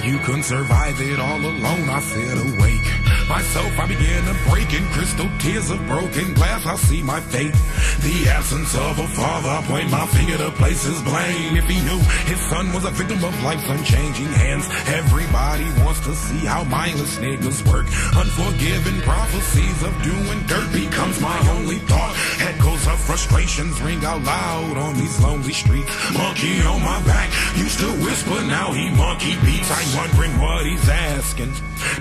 You couldn't survive it all alone, I sit awake. Myself, I began to break in crystal tears of broken glass. I see my fate, the absence of a father. I point my finger to place his blame. If he knew his son was a victim of life's unchanging hands. Everybody wants to see how mindless niggas work. Unforgiven prophecies of doing dirt becomes my only thought. Echoes of frustrations ring out loud on these lonely streets. Monkey on my back used to whisper, now he monkey beats. I'm wondering what he's asking.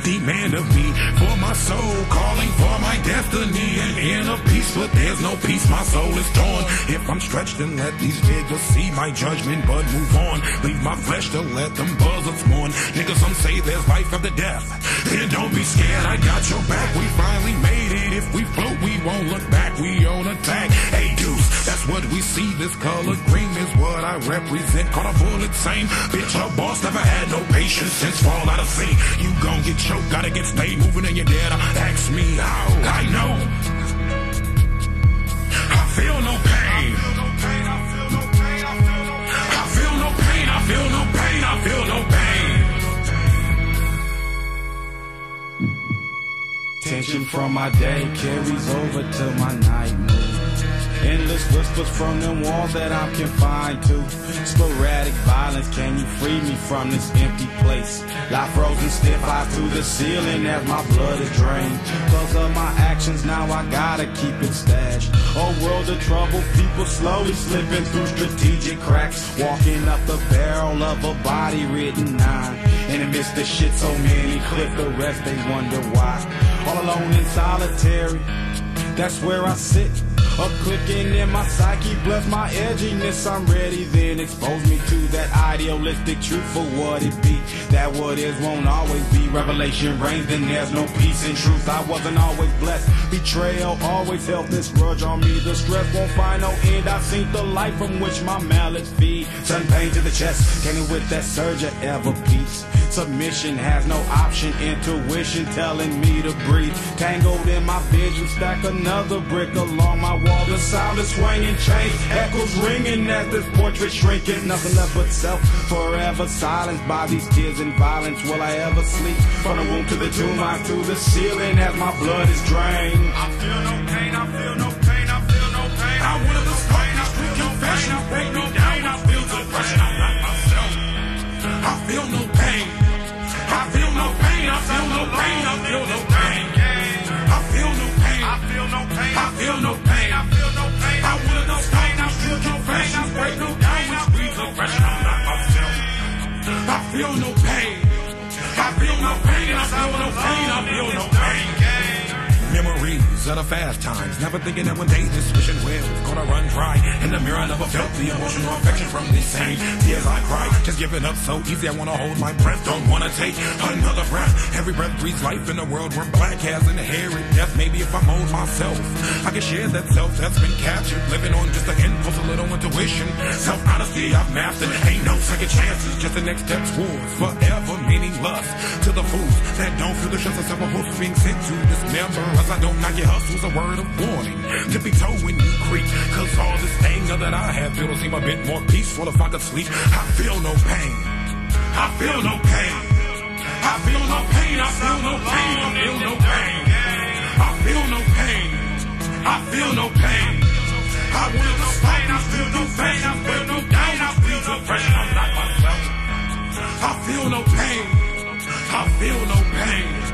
Demand of me for my soul, calling for my destiny and inner peace, but there's no peace, my soul is torn. If I'm stretched, then let these niggas see my judgment, but move on. Leave my flesh to let them buzzards mourn. Niggas, some say there's life after death, then don't be scared, I got your back. We finally made it, if we float we won't look back, we on attack. Hey deuce, that's what we see, this color green is what I represent. Caught a bullet, same bitch, her boss never had no patience since fall out of sea. You gon' get choked, gotta get stayed moving and you're dead. Ask me how, I know. I feel no pain. I feel no pain, I feel no pain, I feel no pain. Tension from my day carries over to my night mood. Endless whispers from them walls that I'm confined to. Sporadic violence, can you free me from this empty place? Lie frozen stiff, eyes to the ceiling as my blood is drained. Cause of my actions, now I gotta keep it stashed. A world of trouble, people slowly slipping through strategic cracks. Walking up the barrel of a body written 9. And amidst the shit so many clip the rest, they wonder why. All alone and solitary, that's where I sit. A clicking in my psyche, bless my edginess, I'm ready, then expose me to that idealistic truth for what it be. That what is won't always be. Revelation reigns, then there's no peace in truth. I wasn't always blessed, betrayal always held this grudge on me. The stress won't find no end, I've seen the light from which my malice feed. Sun pain to the chest, came in with that surge of ever peace. Submission has no option, intuition telling me to breathe. Tangled in my vision, stack another brick along my wall. The sound is swinging, chains, echoes ringing as this portrait shrinking. Nothing left but self, forever silenced by these tears and violence. Will I ever sleep? From the womb to the tomb, eyes to the ceiling as my blood is drained. I feel no pain, I feel no pain, I feel no pain. I wanted to start this quick confession, break me down, I feel depression, I'm not myself. I feel no pain, I feel no pain, I feel no pain, I feel no pain. I feel no pain, I feel no pain, I feel no pain, I feel no pain. I wanted to start this quick confession, break me down, which breeds depression, I'm not myself. I feel no pain, I feel no pain, I feel no pain, I feel no pain. Memories of the fast times, never thinking that one day this wishing well was gonna run dry. In the mirror I never felt the emotional affection from these same tears I cry. Just giving up so easy, I wanna hold my breath, don't wanna take another breath. Every breath breathes life in a world where black has inherited death. Maybe if I mold myself, I can share that self that's been captured. Living on just an impulse, a little intuition. Self-honesty I've mastered, ain't no second chances. Just the next step towards forever meaningless. To the fools that don't feel the stress of self-hope being sent to dismember. I don't knock your hustle's a word of warning. Tippy toe when you creep, cause all this anger that I have feel seem a bit more peaceful if I could sleep. I feel no pain, I feel no pain, I feel no pain, I feel no pain, I feel no pain, I feel no pain, I feel no pain. I wanted to fight, I feel no pain, I feel no doubt, I feel depression, I'm not myself. I feel no pain, I feel no pain.